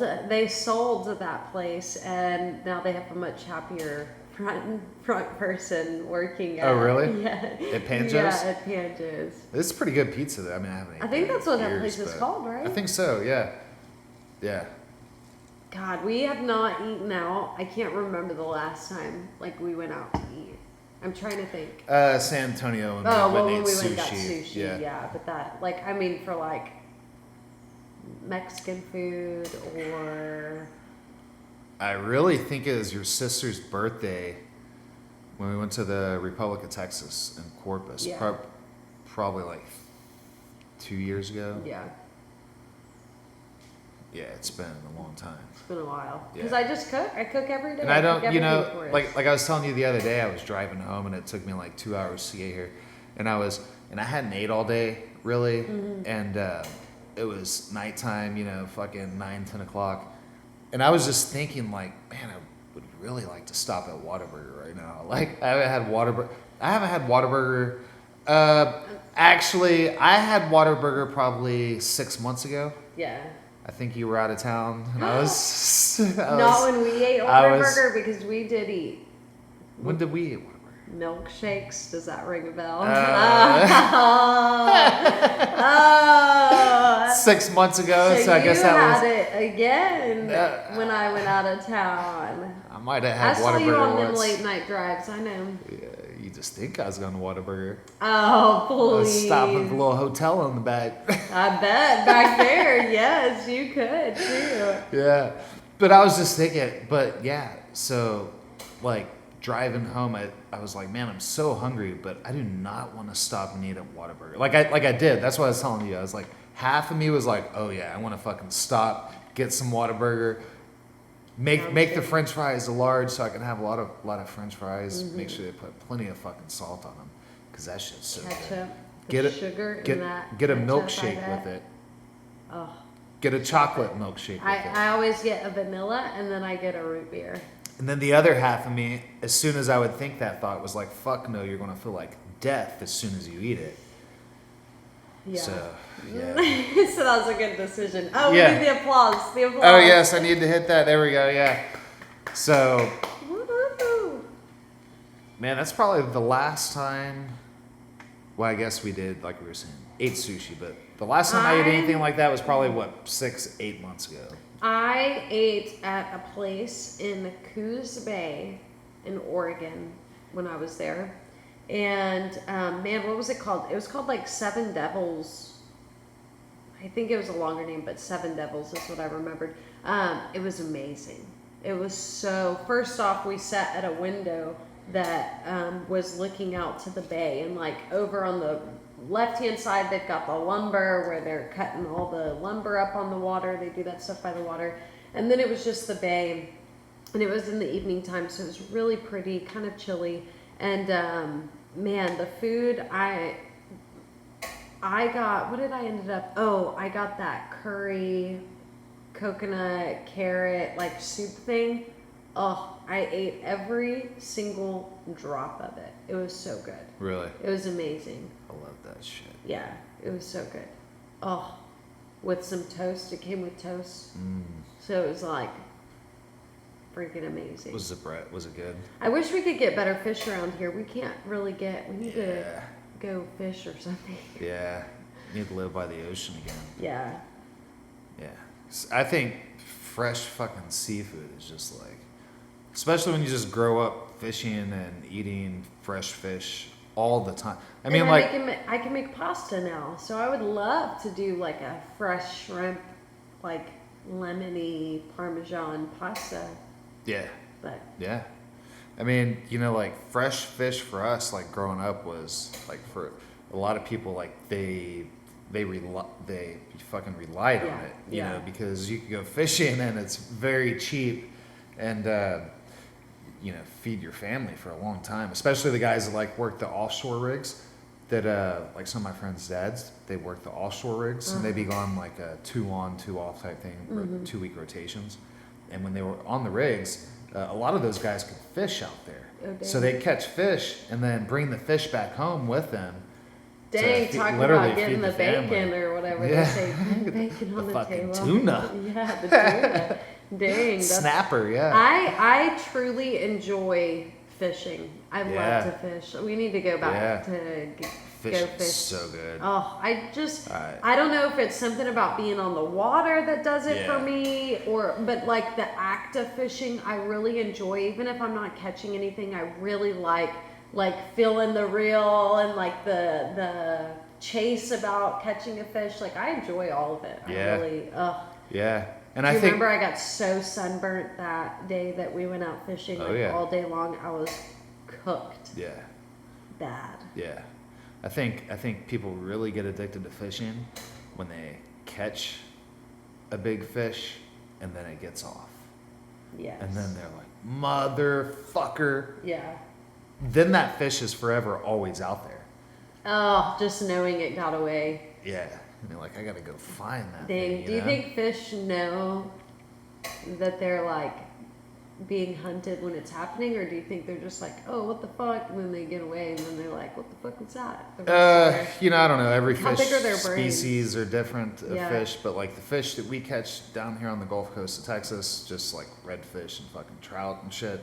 Speaker 2: that place, and now they have a much happier front person working at.
Speaker 1: Oh, really?
Speaker 2: Yeah.
Speaker 1: At Panjos?
Speaker 2: Yeah, at Panjos.
Speaker 1: It's pretty good pizza though. I mean, I haven't.
Speaker 2: I
Speaker 1: eaten
Speaker 2: think
Speaker 1: there
Speaker 2: that's
Speaker 1: in
Speaker 2: what that
Speaker 1: years,
Speaker 2: place is
Speaker 1: but
Speaker 2: called, right?
Speaker 1: I think so. Yeah. Yeah.
Speaker 2: God, we have not eaten out. I can't remember the last time like we went out to eat. I'm trying to think.
Speaker 1: San Antonio and
Speaker 2: Oh,
Speaker 1: we
Speaker 2: well,
Speaker 1: went
Speaker 2: when
Speaker 1: and
Speaker 2: we
Speaker 1: ate
Speaker 2: went and got
Speaker 1: sushi.
Speaker 2: sushi, yeah. But that, like, I mean, for like Mexican food or
Speaker 1: I really think it was your sister's birthday when we went to the Republic of Texas in Corpus.
Speaker 2: Yeah.
Speaker 1: Probably like 2 years ago.
Speaker 2: yeah,
Speaker 1: Yeah, it's been a long time.
Speaker 2: it's been a while. Because
Speaker 1: Yeah.
Speaker 2: I just cook. I cook every day.
Speaker 1: And I
Speaker 2: cook
Speaker 1: don't, you know,
Speaker 2: everything for us.
Speaker 1: like I was telling you the other day, I was driving home and it took me like 2 hours to get here, and I hadn't ate all day really,
Speaker 2: Mm-hmm.
Speaker 1: and it was nighttime, you know, fucking 9, 10 o'clock, and I was just thinking like, man, I would really like to stop at Whataburger right now. Like I haven't had Whataburger. Actually, I had Whataburger probably 6 months ago.
Speaker 2: Yeah.
Speaker 1: I think you were out of town, and I was.
Speaker 2: Not when we ate
Speaker 1: I was-
Speaker 2: Whataburger because we did eat
Speaker 1: When did we eat Whataburger?
Speaker 2: milkshakes. Does that ring a bell? Oh.
Speaker 1: 6 months ago, so I guess
Speaker 2: you
Speaker 1: that
Speaker 2: had
Speaker 1: was.
Speaker 2: it again
Speaker 1: Yeah.
Speaker 2: when I went out of town.
Speaker 1: I might have
Speaker 2: I
Speaker 1: had
Speaker 2: saw you on
Speaker 1: Whataburger
Speaker 2: them
Speaker 1: once.
Speaker 2: late night drives. I know.
Speaker 1: Yeah, you just think I was going to Whataburger.
Speaker 2: Oh,
Speaker 1: I was
Speaker 2: please.
Speaker 1: stopping at the little hotel in the back.
Speaker 2: I bet back there, yes, you could too.
Speaker 1: Yeah, but I was just thinking. But yeah, so like driving home, I was like, man, I'm so hungry, but I do not want to stop and eat at Whataburger. Like I did. That's what I was telling you. I was like, half of me was like, oh yeah, I want to fucking stop, get some Whataburger. Make the French fries a large so I can have a lot of French fries. Make sure they put plenty of fucking salt on them, cause that shit's so good.
Speaker 2: Ketchup, the
Speaker 1: Get it-
Speaker 2: sugar
Speaker 1: Get
Speaker 2: in that.
Speaker 1: get a
Speaker 2: ketchup, I
Speaker 1: milkshake
Speaker 2: bet.
Speaker 1: with it.
Speaker 2: Oh,
Speaker 1: Get a chocolate milkshake with it.
Speaker 2: I always get a vanilla and then I get a root beer.
Speaker 1: And then the other half of me, as soon as I would think that thought, was like, fuck no, you're gonna feel like death as soon as you eat it.
Speaker 2: Yeah.
Speaker 1: So yeah.
Speaker 2: So that was a good decision. Oh,
Speaker 1: Yeah.
Speaker 2: we need the applause. The applause.
Speaker 1: Oh yes, I need to hit that. There we go. Yeah. So
Speaker 2: Woo-hoo.
Speaker 1: man, that's probably the last time. Well, I guess we did, like we were saying, ate sushi, but The last time I ate anything like that was probably, 6-8 months ago.
Speaker 2: I ate at a place in Coos Bay in Oregon when I was there. And, man, what was it called? It was called like Seven Devils. I think it was a longer name, but Seven Devils is what I remembered. It was amazing. It was so, first off, we sat at a window that was looking out to the bay, and like over on the left-hand side, they've got the lumber where they're cutting all the lumber up on the water. They do that stuff by the water. And then it was just the bay, and it was in the evening time, so it was really pretty, kind of chilly. And man, the food, I got, what did I ended up, I got that curry, coconut, carrot, like soup thing. Oh, I ate every single drop of it. It was so good.
Speaker 1: Really?
Speaker 2: It was amazing.
Speaker 1: I love that shit.
Speaker 2: Yeah, it was so good. Oh, with some toast. It came with toast. So it was like freaking amazing.
Speaker 1: Was it good?
Speaker 2: I wish we could get better fish around here. We can't really get, we need to go fish or something.
Speaker 1: Yeah. You need to live by the ocean again.
Speaker 2: Yeah.
Speaker 1: Yeah. I think fresh fucking seafood is just like, especially when you just grow up fishing and eating fresh fish all the time. I mean,
Speaker 2: I can make pasta now, so I would love to do like a fresh shrimp, like lemony Parmesan pasta.
Speaker 1: Yeah.
Speaker 2: But
Speaker 1: yeah. I mean, like fresh fish for us, like growing up was like for a lot of people, like they fucking relied on it, you know, because you could go fishing and it's very cheap and, feed your family for a long time, especially the guys that like work the offshore rigs that, like some of my friends' dads, they work the offshore rigs and they'd be gone like a 2 on, 2 off type thing, 2-week rotations. And when they were on the rigs, a lot of those guys could fish out there. So they'd catch fish and then bring the fish back home with them.
Speaker 2: Dang, talking about getting the bacon or whatever they say. Bacon on the
Speaker 1: fucking
Speaker 2: table.
Speaker 1: tuna.
Speaker 2: Yeah, the tuna. Dang.
Speaker 1: Snapper, yeah.
Speaker 2: I truly enjoy fishing. I love to fish. We need to go back to go fish.
Speaker 1: So good.
Speaker 2: Oh, I don't know if it's something about being on the water that does it for me, but like the act of fishing, I really enjoy. Even if I'm not catching anything, I really like feeling the reel and like the chase about catching a fish. Like I enjoy all of it.
Speaker 1: Yeah.
Speaker 2: I really,
Speaker 1: Yeah. And
Speaker 2: I remember I got so sunburnt that day that we went out fishing all day long. I was cooked.
Speaker 1: Yeah.
Speaker 2: Bad.
Speaker 1: Yeah. I think people really get addicted to fishing when they catch a big fish and then it gets off.
Speaker 2: Yes.
Speaker 1: And then they're like, motherfucker.
Speaker 2: Yeah.
Speaker 1: Then that fish is forever always out there.
Speaker 2: Oh, just knowing it got away.
Speaker 1: Yeah. And you're like, I gotta go find that
Speaker 2: Dang.
Speaker 1: thing.
Speaker 2: Do you think fish know that they're like being hunted when it's happening, or do you think they're just like, oh, what the fuck, and then they get away and then they're like, what the fuck was that?
Speaker 1: I don't know. Every
Speaker 2: How
Speaker 1: fish
Speaker 2: big are their brains?
Speaker 1: species are different of fish, but like the fish that we catch down here on the Gulf Coast of Texas, just like redfish and fucking trout and shit,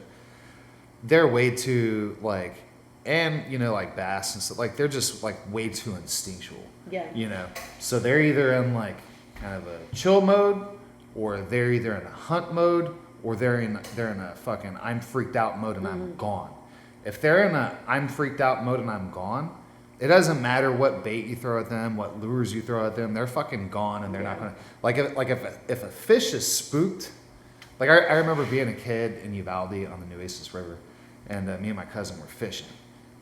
Speaker 1: they're way too like, and like bass and stuff, like they're just like way too instinctual.
Speaker 2: Yeah.
Speaker 1: So they're either in like kind of a chill mode, or they're either in a hunt mode, or they're in a fucking I'm freaked out mode and I'm gone. If they're in a I'm freaked out mode and I'm gone, it doesn't matter what bait you throw at them, what lures you throw at them, they're fucking gone and they're not gonna if a fish is spooked. Like I remember being a kid in Uvalde on the Nueces River, and me and my cousin were fishing,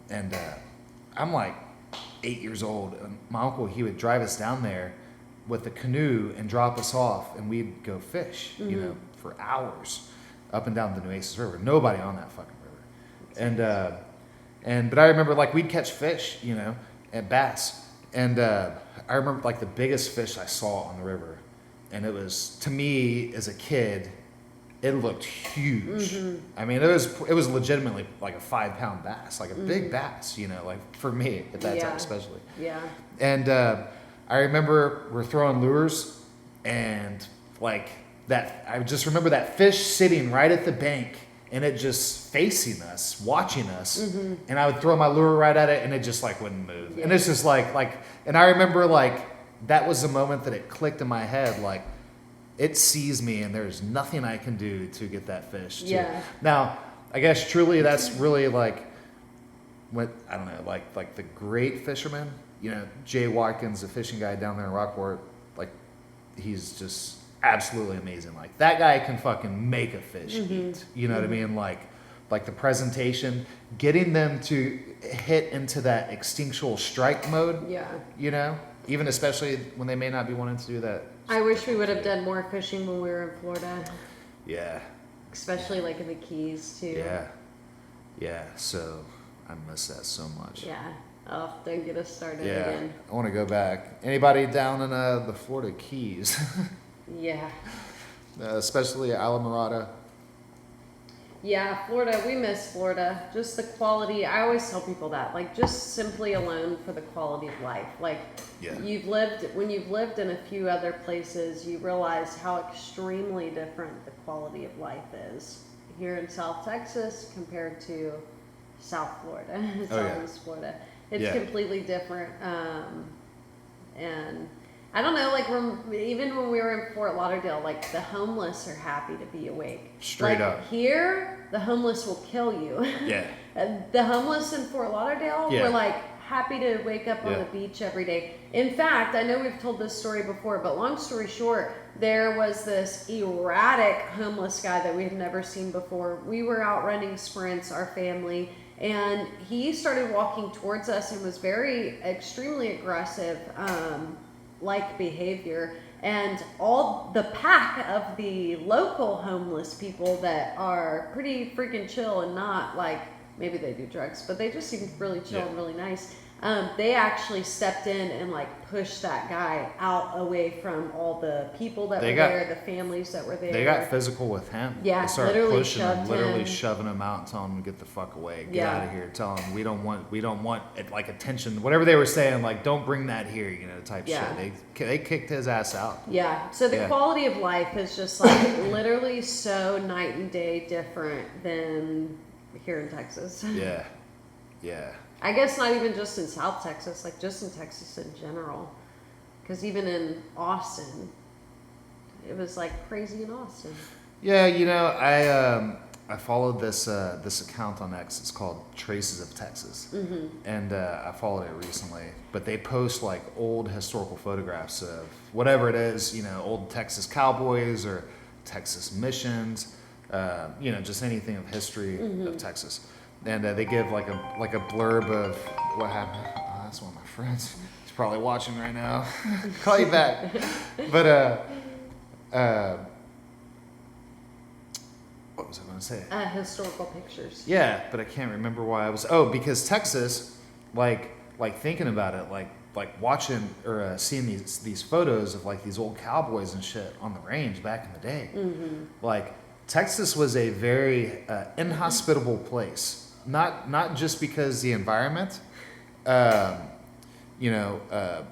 Speaker 1: and I'm like 8 years old, and my uncle, he would drive us down there with a canoe and drop us off, and we'd go fish, for hours up and down the Nueces River. Nobody on that fucking river. But I remember like we'd catch fish, at bass. And I remember like the biggest fish I saw on the river, and it was, to me as a kid, it looked huge. I mean, it was legitimately like a 5-pound bass, like a big bass, like for me at that time especially.
Speaker 2: Yeah.
Speaker 1: And I remember we're throwing lures, and like that, I just remember that fish sitting right at the bank, and it just facing us, watching us, and I would throw my lure right at it, and it just like wouldn't move. And it's just like, and I remember like that was the moment that it clicked in my head, like, it sees me and there's nothing I can do to get that fish.
Speaker 2: Yeah.
Speaker 1: Now, I guess truly that's really like, what, I don't know, like the great fishermen, you know, Jay Watkins, the fishing guy down there in Rockport, like, he's just absolutely amazing. Like, that guy can fucking make a fish eat. You know what I mean? Like the presentation, getting them to hit into that extinctual strike mode.
Speaker 2: Yeah.
Speaker 1: You know, even especially when they may not be wanting to do that.
Speaker 2: I wish we would have done more fishing when we were in Florida,
Speaker 1: Yeah.
Speaker 2: especially like in the Keys too.
Speaker 1: Yeah. Yeah. So I miss that so much.
Speaker 2: Yeah. Oh, don't get us started
Speaker 1: Yeah.
Speaker 2: again.
Speaker 1: I want to go back. Anybody down in the Florida Keys,
Speaker 2: Yeah.
Speaker 1: especially Islamorada?
Speaker 2: Yeah, Florida, we miss Florida. Just the quality. I always tell people that, like, just simply alone for the quality of life. Like,
Speaker 1: Yeah.
Speaker 2: when you've lived in a few other places, you realize how extremely different the quality of life is here in South Texas compared to South Florida, Southeast Florida. It's
Speaker 1: Yeah.
Speaker 2: completely different. And I don't know, like, even when we were in Fort Lauderdale, like, the homeless are happy to be awake.
Speaker 1: Straight
Speaker 2: like,
Speaker 1: up.
Speaker 2: Here, the homeless will kill you.
Speaker 1: Yeah.
Speaker 2: And the homeless in Fort Lauderdale
Speaker 1: Yeah.
Speaker 2: were, like, happy to wake up on
Speaker 1: Yeah.
Speaker 2: the beach every day. In fact, I know we've told this story before, but long story short, there was this erratic homeless guy that we had never seen before. We were out running sprints, our family, and he started walking towards us and was very extremely aggressive, like behavior. And all the pack of the local homeless people that are pretty freaking chill and not like, maybe they do drugs, but they just seem really chill and really nice. They actually stepped in and like pushed that guy out away from all the people that were there, the families that were there.
Speaker 1: They got physical with him.
Speaker 2: Yeah,
Speaker 1: they started
Speaker 2: literally
Speaker 1: pushing him,
Speaker 2: shoved
Speaker 1: literally
Speaker 2: him.
Speaker 1: shoving him out, and telling him to get the fuck away, get
Speaker 2: Yeah.
Speaker 1: out of here. Tell him we don't want it, like attention, whatever they were saying, like don't bring that here, you know, type
Speaker 2: Yeah.
Speaker 1: shit. They kicked his ass out.
Speaker 2: Yeah, so the
Speaker 1: Yeah.
Speaker 2: quality of life is just like literally so night and day different than here in Texas.
Speaker 1: Yeah, yeah,
Speaker 2: I guess not even just in South Texas, like just in Texas in general. Because even in Austin, it was like crazy in Austin.
Speaker 1: yeah. You know, I followed this account on X. It's called Traces of Texas, and I followed it recently. But they post like old historical photographs of whatever it is, you know, old Texas cowboys or Texas missions, you know, just anything of history of Texas. And they give like a blurb of what happened. Oh, that's one of my friends. He's probably watching right now. Call you back. But what was I going to say?
Speaker 2: Historical pictures.
Speaker 1: Yeah, but I can't remember why I was. Oh, because Texas, like thinking about it, like watching or seeing these photos of like these old cowboys and shit on the range back in the day. Like Texas was a very inhospitable place. Not just because the environment, you know,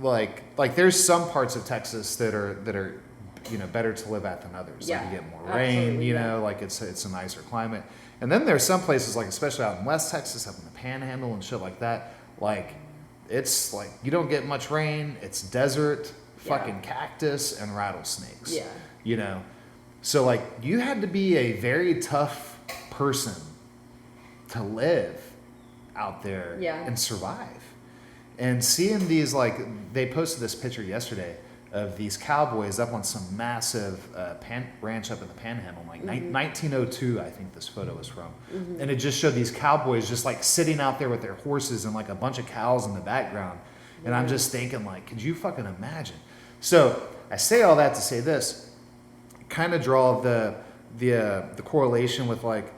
Speaker 1: like there's some parts of Texas that are you know better to live at than others.
Speaker 2: Yeah,
Speaker 1: like you get more rain,
Speaker 2: absolutely,
Speaker 1: you
Speaker 2: yeah.
Speaker 1: know, like it's a nicer climate. And then there's some places like especially out in West Texas, up in the Panhandle and shit like that. Like it's like you don't get much rain. It's desert,
Speaker 2: Yeah.
Speaker 1: fucking cactus and rattlesnakes.
Speaker 2: Yeah.
Speaker 1: You know, so like you had to be a very tough person to live out there
Speaker 2: Yeah.
Speaker 1: and survive. And seeing these, like, they posted this picture yesterday of these cowboys up on some massive ranch up in the Panhandle, like 1902, I think this photo was from. And it just showed these cowboys just like sitting out there with their horses and like a bunch of cows in the background. And I'm just thinking, like, could you fucking imagine? So I say all that to say this, kind of draw the correlation with like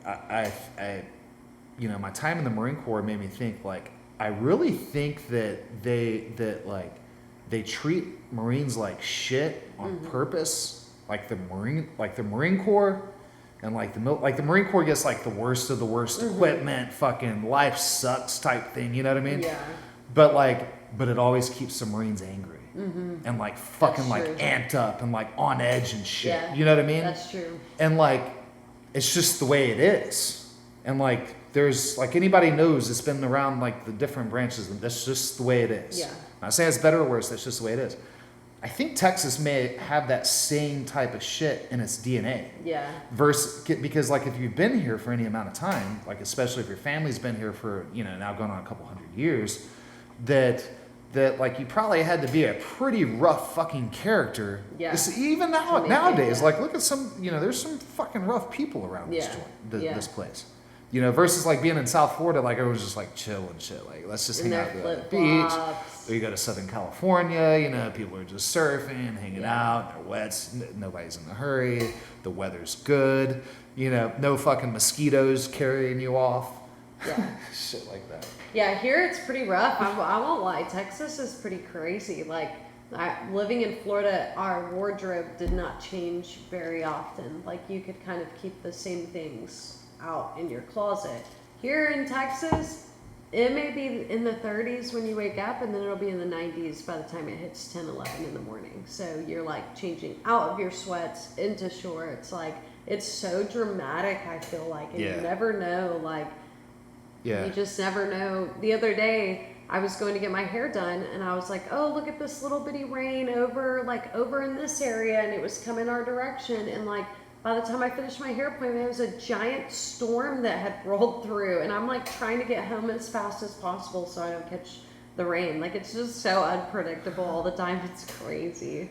Speaker 1: I you know, my time in the Marine Corps made me think like I really think that they treat Marines like shit on purpose, like the Marine Corps, and like the Marine Corps gets like the worst of the worst equipment, fucking life sucks type thing, you know what I mean?
Speaker 2: Yeah.
Speaker 1: But it always keeps the Marines angry and like fucking
Speaker 2: That's
Speaker 1: like
Speaker 2: true.
Speaker 1: amped up and like on edge and shit.
Speaker 2: Yeah.
Speaker 1: You know what I mean?
Speaker 2: That's true.
Speaker 1: And like it's just the way it is. And like there's like anybody knows it's been around like the different branches, and that's just the way it is.
Speaker 2: Yeah.
Speaker 1: I'm not saying it's better or worse, that's just the way it is. I think Texas may have that same type of shit in its DNA.
Speaker 2: Yeah.
Speaker 1: Because like if you've been here for any amount of time, like especially if your family's been here for, now going on a couple hundred years, that like you probably had to be a pretty rough fucking character.
Speaker 2: Yeah.
Speaker 1: Even
Speaker 2: To make it,
Speaker 1: nowadays,
Speaker 2: yeah.
Speaker 1: like look at some, there's some fucking rough people around this
Speaker 2: Yeah.
Speaker 1: joint,
Speaker 2: Yeah.
Speaker 1: this place. Versus like being in South Florida, like everyone's just like chill and shit. Like let's just
Speaker 2: And
Speaker 1: hang
Speaker 2: their
Speaker 1: out at the
Speaker 2: flip-flops.
Speaker 1: beach. Or you go to Southern California, people are just surfing, hanging
Speaker 2: Yeah.
Speaker 1: out, they're wet, nobody's in a hurry, the weather's good, no fucking mosquitoes carrying you off.
Speaker 2: Yeah.
Speaker 1: Shit like that.
Speaker 2: Yeah, here it's pretty rough. I won't lie. Texas is pretty crazy. Like, living in Florida, our wardrobe did not change very often. Like, you could kind of keep the same things out in your closet. Here in Texas, it may be in the 30s when you wake up, and then it'll be in the 90s by the time it hits 10, 11 in the morning. So you're like changing out of your sweats into shorts. Like, it's so dramatic, I feel like. And
Speaker 1: Yeah.
Speaker 2: you never know, like,
Speaker 1: Yeah.
Speaker 2: you just never know. The other day, I was going to get my hair done, and I was like, oh, look at this little bitty rain over in this area, and it was coming our direction. And like, by the time I finished my hair appointment, it was a giant storm that had rolled through, and I'm like trying to get home as fast as possible so I don't catch the rain. Like, it's just so unpredictable all the time. It's crazy.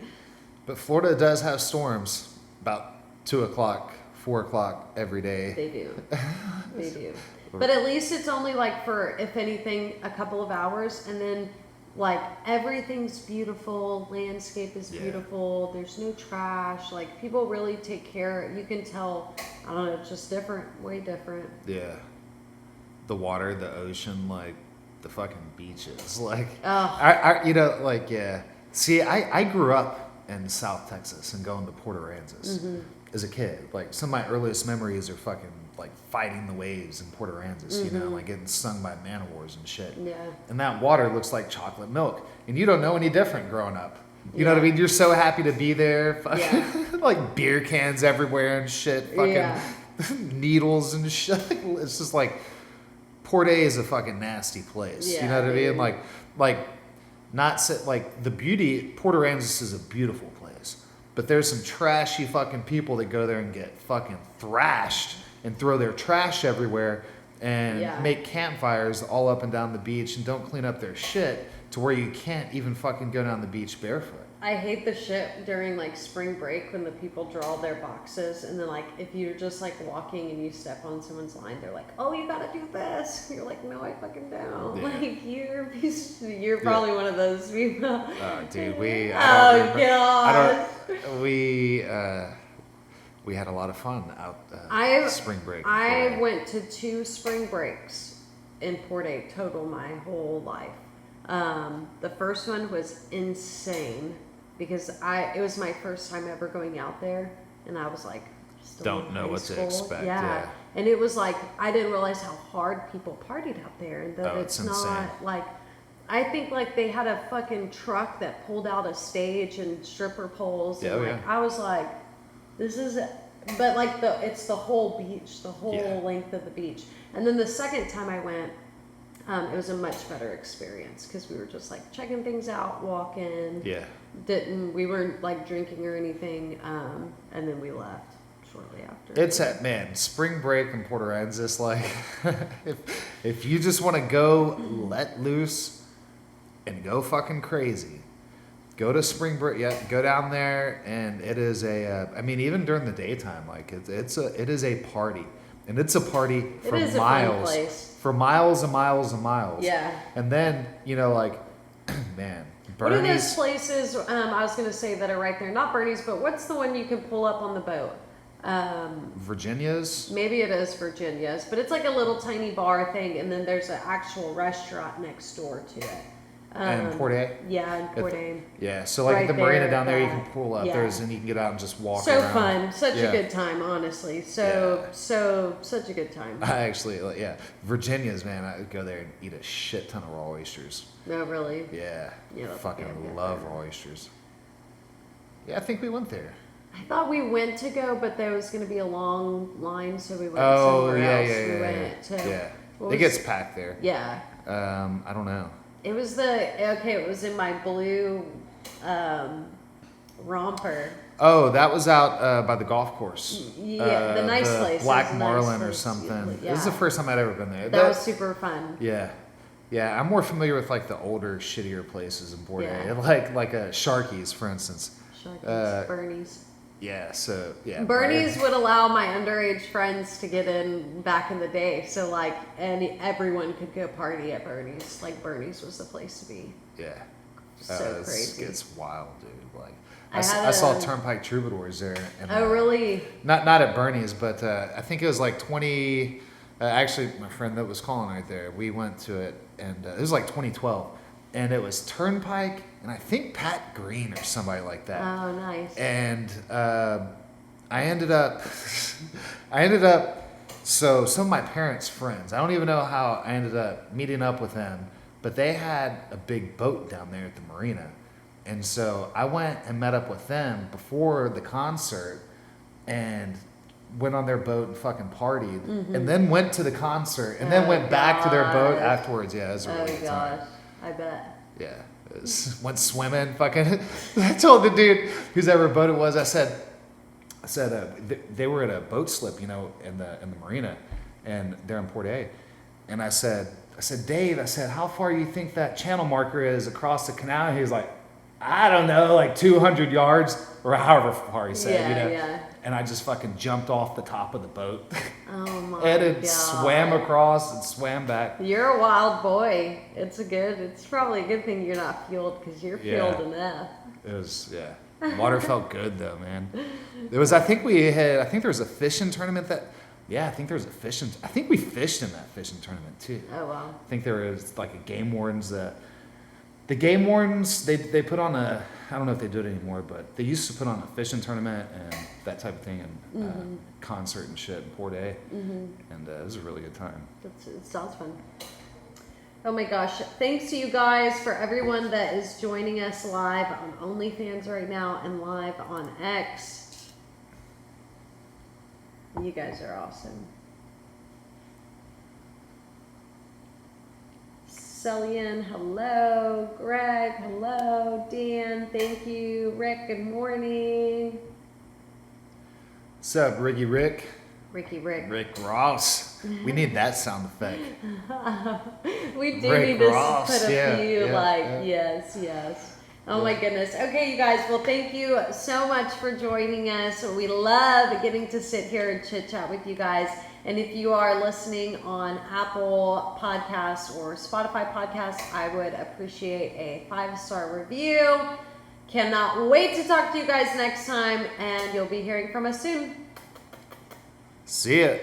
Speaker 1: But Florida does have storms about 2 o'clock, 4 o'clock every day.
Speaker 2: They do. They do. But at least it's only like for, if anything, a couple of hours, and then like everything's beautiful, landscape is
Speaker 1: Yeah.
Speaker 2: beautiful, there's no trash, like people really take care. You can tell, I don't know, it's just different, way different.
Speaker 1: Yeah. The water, the ocean, like the fucking beaches. Like,
Speaker 2: Oh,
Speaker 1: yeah. See, I grew up in South Texas and going to Port Aransas as a kid. Like, some of my earliest memories are fucking like fighting the waves in Port Aransas, like getting stung by man o' wars and shit.
Speaker 2: yeah.
Speaker 1: And that water looks like chocolate milk. And you don't know any different growing up. You know what I
Speaker 2: Yeah.
Speaker 1: mean? You're so happy to be there. Fucking,
Speaker 2: Yeah.
Speaker 1: like beer cans everywhere and shit. Fucking
Speaker 2: Yeah.
Speaker 1: needles and shit. It's just like, Port A is a fucking nasty place. You
Speaker 2: Yeah,
Speaker 1: know what I mean?
Speaker 2: dude.
Speaker 1: Like the beauty, Port Aransas is a beautiful place. But there's some trashy fucking people that go there and get fucking thrashed and throw their trash everywhere and
Speaker 2: Yeah.
Speaker 1: make campfires all up and down the beach and don't clean up their shit to where you can't even fucking go down the beach barefoot.
Speaker 2: I hate the shit during like spring break when the people draw their boxes, and then like if you're just like walking and you step on someone's line, they're like, "Oh, you gotta do this." You're like, "No, I fucking don't."
Speaker 1: Yeah.
Speaker 2: Like you're probably one of those people.
Speaker 1: Oh, dude, we had a lot of fun out spring break.
Speaker 2: I went to 2 spring breaks in Port A total my whole life. The first one was insane because it was my first time ever going out there, and I was like, still
Speaker 1: Don't
Speaker 2: in
Speaker 1: know
Speaker 2: high
Speaker 1: what to
Speaker 2: school.
Speaker 1: expect, yeah.
Speaker 2: And it was like, I didn't realize how hard people partied out there, and that
Speaker 1: Oh,
Speaker 2: it's
Speaker 1: it's
Speaker 2: not
Speaker 1: insane.
Speaker 2: like, I think like they had a fucking truck that pulled out a stage and stripper poles, and
Speaker 1: Yeah,
Speaker 2: like I was like, this is, but like it's the whole beach, the whole
Speaker 1: Yeah.
Speaker 2: length of the beach. And then the second time I went, it was a much better experience because we were just like checking things out, walking.
Speaker 1: Yeah.
Speaker 2: We weren't like drinking or anything, and then we left shortly after.
Speaker 1: It's at, man, spring break in Port Aransas, like, if you just want to go let loose and go fucking crazy, go to spring break, go down there, and it is I mean, even during the daytime, like, it is a party. And it's a party for
Speaker 2: It is
Speaker 1: miles.
Speaker 2: a fun place.
Speaker 1: For miles and miles and miles.
Speaker 2: Yeah.
Speaker 1: And then, like, man,
Speaker 2: What are those
Speaker 1: Bernie's.
Speaker 2: places, I was going to say that are right there? Not Bernie's, but what's the one you can pull up on the boat?
Speaker 1: Virginia's.
Speaker 2: Maybe it is Virginia's, but it's like a little tiny bar thing, and then there's an actual restaurant next door to it.
Speaker 1: And Port A?
Speaker 2: Yeah, in Port A.
Speaker 1: Yeah, so like
Speaker 2: Right
Speaker 1: at the marina
Speaker 2: there,
Speaker 1: down there, you
Speaker 2: yeah.
Speaker 1: can pull up.
Speaker 2: Yeah.
Speaker 1: And you can get out and just walk
Speaker 2: So
Speaker 1: around.
Speaker 2: fun, such
Speaker 1: Yeah.
Speaker 2: a good time, honestly.
Speaker 1: Yeah.
Speaker 2: Such a good time.
Speaker 1: I actually, Virginia's, man, I would go there and eat a shit ton of raw oysters.
Speaker 2: No, really.
Speaker 1: Yeah.
Speaker 2: Yeah, that's
Speaker 1: Fucking
Speaker 2: damn good.
Speaker 1: love raw oysters. Yeah, I think we went there.
Speaker 2: I thought we went to go, but there was going to be a long line, so we went
Speaker 1: Oh,
Speaker 2: somewhere
Speaker 1: yeah,
Speaker 2: else.
Speaker 1: yeah,
Speaker 2: We
Speaker 1: yeah,
Speaker 2: went
Speaker 1: yeah.
Speaker 2: to,
Speaker 1: Yeah.
Speaker 2: what
Speaker 1: It
Speaker 2: was-
Speaker 1: gets packed there.
Speaker 2: Yeah.
Speaker 1: I don't know.
Speaker 2: It was it was in my blue romper.
Speaker 1: Oh, that was out by the golf course.
Speaker 2: Yeah, the nice place. It
Speaker 1: Black
Speaker 2: was a nice
Speaker 1: Marlin or
Speaker 2: place.
Speaker 1: something.
Speaker 2: Yeah.
Speaker 1: This is the first time I'd ever been there.
Speaker 2: That was super fun.
Speaker 1: Yeah. Yeah, I'm more familiar with like the older, shittier places in Bourdain.
Speaker 2: Yeah.
Speaker 1: Like a Sharky's, for instance.
Speaker 2: Sharky's, Bernie's.
Speaker 1: Yeah, so yeah.
Speaker 2: Bernie's would allow my underage friends to get in back in the day. So like, everyone could go party at Bernie's. Like Bernie's was the place to be.
Speaker 1: Yeah.
Speaker 2: So
Speaker 1: It
Speaker 2: crazy.
Speaker 1: gets wild, dude. Like
Speaker 2: I
Speaker 1: I
Speaker 2: had
Speaker 1: saw
Speaker 2: a-
Speaker 1: Turnpike Troubadours there. And,
Speaker 2: Oh really?
Speaker 1: Not at Bernie's, but I think it was like 20. Actually, my friend that was calling right there, we went to it, and it was like 2012, and it was Turnpike, and I think Pat Green or somebody like that.
Speaker 2: Oh nice.
Speaker 1: And I ended up, so some of my parents' friends, I don't even know how I ended up meeting up with them, but they had a big boat down there at the marina. And so I went and met up with them before the concert and went on their boat and fucking partied, and then went to the concert, and then
Speaker 2: Oh,
Speaker 1: went back to their boat
Speaker 2: gosh.
Speaker 1: afterwards. Yeah, it was a
Speaker 2: Oh
Speaker 1: really good time.
Speaker 2: gosh, I bet.
Speaker 1: Yeah, it was, went swimming. Fucking, I told the dude whose ever boat it was. I said, they were at a boat slip, you know, in the marina, and they're in Port A, and I said, Dave, I said, how far do you think that channel marker is across the canal? And he was like, I don't know, like 200 yards or however far he said, you know.
Speaker 2: Yeah.
Speaker 1: And I just fucking jumped off the top of the boat,
Speaker 2: Oh my
Speaker 1: and it
Speaker 2: god.
Speaker 1: swam across and swam back.
Speaker 2: You're a wild boy. It's probably a good thing you're not fueled because you're
Speaker 1: Yeah.
Speaker 2: fueled enough.
Speaker 1: It was, yeah. Water felt good though, man. There was, I think there was a fishing tournament I think we fished in that fishing tournament too.
Speaker 2: Oh wow.
Speaker 1: I think there was like a game wardens the game wardens, they put on I don't know if they do it anymore, but they used to put on a fishing tournament and that type of thing, and concert and shit in Port A. And it was a really good time.
Speaker 2: It sounds fun. Oh my gosh. Thanks to you guys, for everyone that is joining us live on OnlyFans right now and live on X. You guys are awesome. Celian, hello. Greg, hello. Dan, thank you. Rick, good morning.
Speaker 1: What's up, Ricky Rick?
Speaker 2: Ricky, Rick.
Speaker 1: Rick Ross. We need that sound effect.
Speaker 2: We do
Speaker 1: Rick
Speaker 2: need to
Speaker 1: Ross,
Speaker 2: put a
Speaker 1: yeah,
Speaker 2: few,
Speaker 1: yeah.
Speaker 2: yes. Oh my goodness. Okay, you guys. Well, thank you so much for joining us. We love getting to sit here and chit chat with you guys. And if you are listening on Apple Podcasts or Spotify Podcasts, I would appreciate a 5-star review. Cannot wait to talk to you guys next time, and you'll be hearing from us soon.
Speaker 1: See ya.